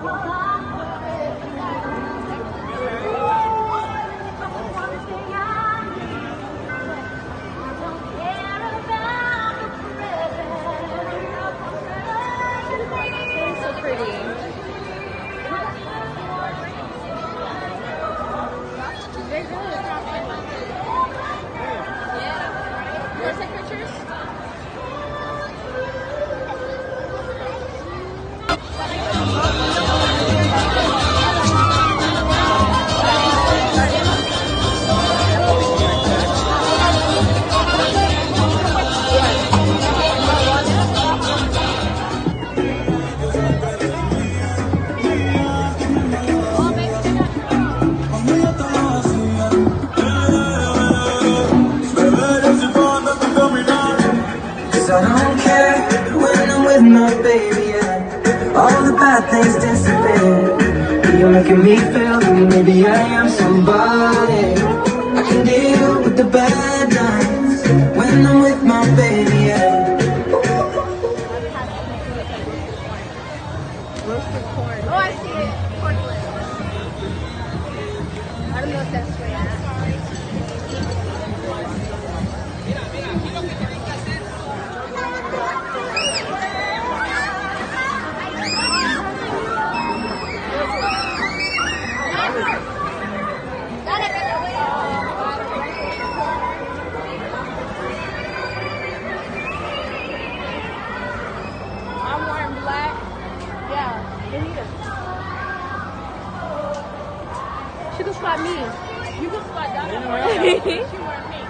So pretty. They're good. Yeah. You want to take pictures? I don't care when I'm with my baby, yeah. All the bad things disappear. You're making me feel like maybe I am somebody. I can deal with the bad nights when I'm with my baby, yeah. Roasted corn. Oh, I see it. Cornflakes. I don't know if that's way out. I'm wearing black. Yeah, me neither. She can spot me. You can spot Donna. She wearing pink.